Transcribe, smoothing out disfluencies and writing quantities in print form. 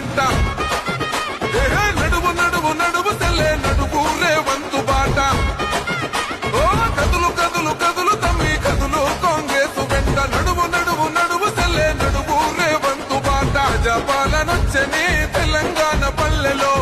వెంట నడువు నడువు నడువు తెల్లే నడువు రేవంతు బాట ఓ కదులు కదులు కదులు తమ్మి కదులు కాంగ్రెసు వెంట నడువు నడువు నడువు తెల్లే నడువు రేవంతు బాట ప్రజాపాలనొచ్చని తెలంగాణ పల్లెలో